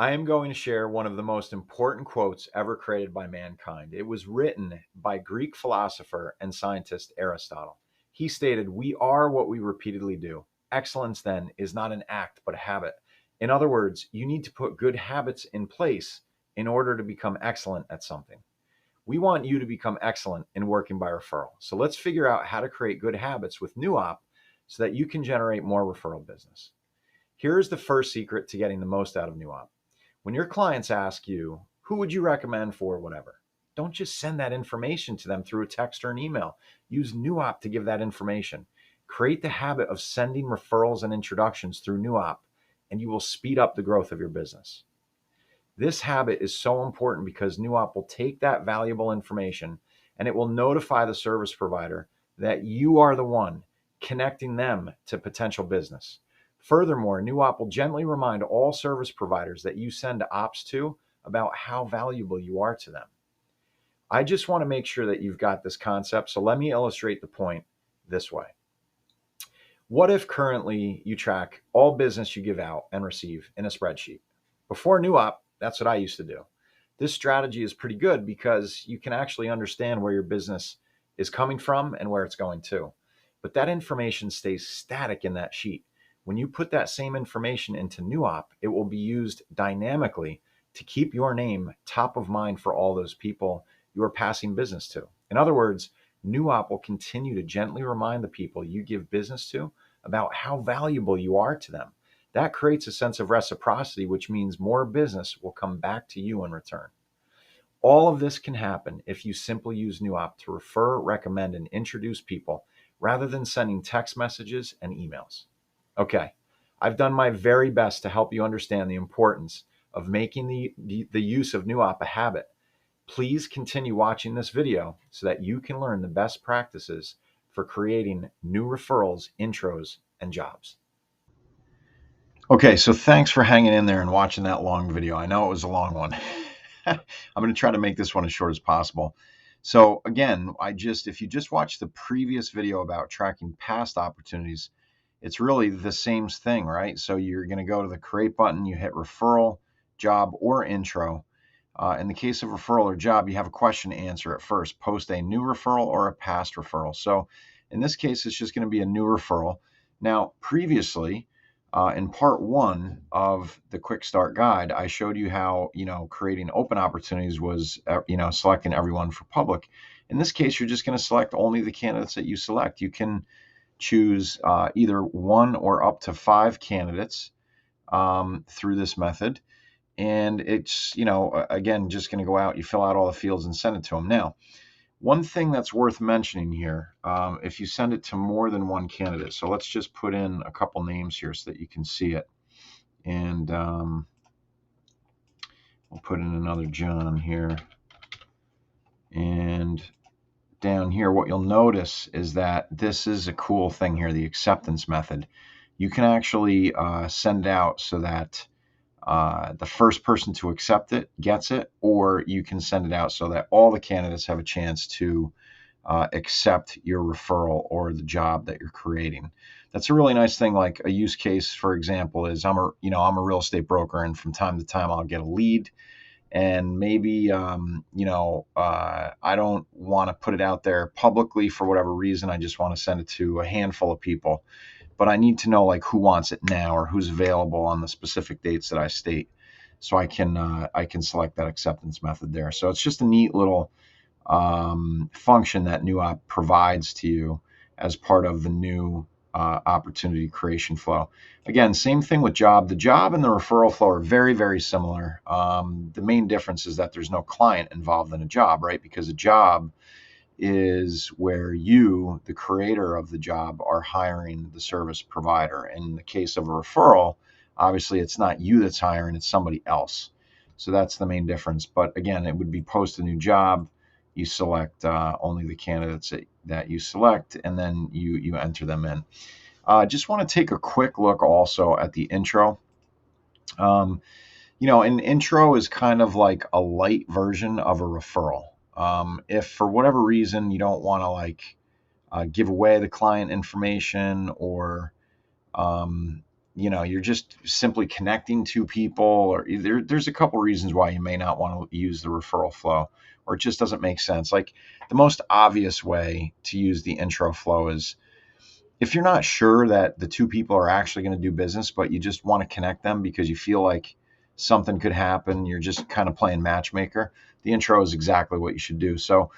I am going to share one of the most important quotes ever created by mankind. It was written by Greek philosopher and scientist Aristotle. He stated, "We are what we repeatedly do. Excellence, then, is not an act, but a habit." In other words, you need to put good habits in place in order to become excellent at something. We want you to become excellent in working by referral. So let's figure out how to create good habits with NuOp so that you can generate more referral business. Here's the first secret to getting the most out of NuOp. When your clients ask you, who would you recommend for whatever? Don't just send that information to them through a text or an email. Use NuOp to give that information. Create the habit of sending referrals and introductions through NuOp, and you will speed up the growth of your business. This habit is so important because NuOp will take that valuable information and it will notify the service provider that you are the one connecting them to potential business. Furthermore, NuOp will gently remind all service providers that you send ops to about how valuable you are to them. I just want to make sure that you've got this concept, so let me illustrate the point this way. What if currently you track all business you give out and receive in a spreadsheet? Before NuOp, that's what I used to do. This strategy is pretty good because you can actually understand where your business is coming from and where it's going to. But that information stays static in that sheet. When you put that same information into NuOp, it will be used dynamically to keep your name top of mind for all those people you are passing business to. In other words, NuOp will continue to gently remind the people you give business to about how valuable you are to them. That creates a sense of reciprocity, which means more business will come back to you in return. All of this can happen if you simply use NuOp to refer, recommend, and introduce people rather than sending text messages and emails. Okay, I've done my very best to help you understand the importance of making the use of NuOp a habit. Please continue watching this video so that you can learn the best practices for creating new referrals, intros, and jobs. Okay, so thanks for hanging in there and watching that long video. I know it was a long one. I'm going to try to make this one as short as possible. So again, if you just watched the previous video about tracking past opportunities, it's really the same thing, right? So you're going to go to the create button, you hit referral, job, or intro. In the case of referral or job, you have a question to answer at first. Post a new referral or a past referral. So in this case, it's just going to be a new referral. Now, previously, in part one of the quick start guide, I showed you how, creating open opportunities was, selecting everyone for public. In this case, you're just going to select only the candidates that you select. You can choose either one or up to 5 candidates through this method. And it's, again, just going to go out, you fill out all the fields and send it to them. Now, one thing that's worth mentioning here, if you send it to more than one candidate, so let's just put in a couple names here so that you can see it. And we'll put in another John here. And down here, what you'll notice is that this is a cool thing here, the acceptance method. You can actually send it out so that the first person to accept it gets it, or you can send it out so that all the candidates have a chance to accept your referral or the job that you're creating. That's a really nice thing. Like a use case, for example, is I'm a real estate broker, and from time to time I'll get a lead, and maybe I don't want to put it out there publicly for whatever reason. I just want to send it to a handful of people, but I need to know like who wants it now or who's available on the specific dates that I state, so I can select that acceptance method there. So it's just a neat little function that NuOp provides to you as part of the new opportunity creation flow. Again, same thing with job. The job and the referral flow are very, very similar. The main difference is that there's no client involved in a job, right? Because a job is where you, the creator of the job, are hiring the service provider. In the case of a referral, obviously it's not you that's hiring, it's somebody else. So that's the main difference. But again, it would be post a new job. You select only the candidates that you select, and then you enter them in. Just want to take a quick look also at the intro. An intro is kind of like a light version of a referral. If for whatever reason you don't want to give away the client information, or you're just simply connecting to people, or there's a couple reasons why you may not want to use the referral flow, or it just doesn't make sense. Like the most obvious way to use the intro flow is if you're not sure that the two people are actually going to do business, but you just want to connect them because you feel like something could happen, you're just kind of playing matchmaker, the intro is exactly what you should do. So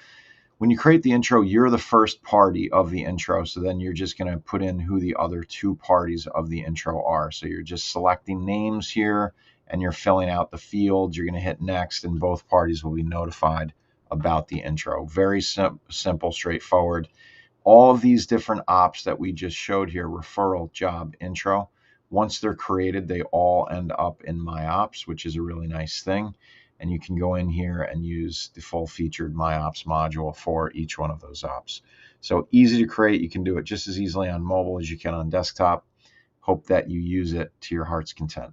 when you create the intro, you're the first party of the intro. So then you're just going to put in who the other two parties of the intro are. So you're just selecting names here and you're filling out the fields. You're going to hit next and both parties will be notified about the intro. Very simple, straightforward. All of these different ops that we just showed here, referral, job, intro, once they're created, they all end up in my ops, which is a really nice thing. And you can go in here and use the full featured my ops module for each one of those ops. So easy to create. You can do it just as easily on mobile as you can on desktop. Hope that you use it to your heart's content.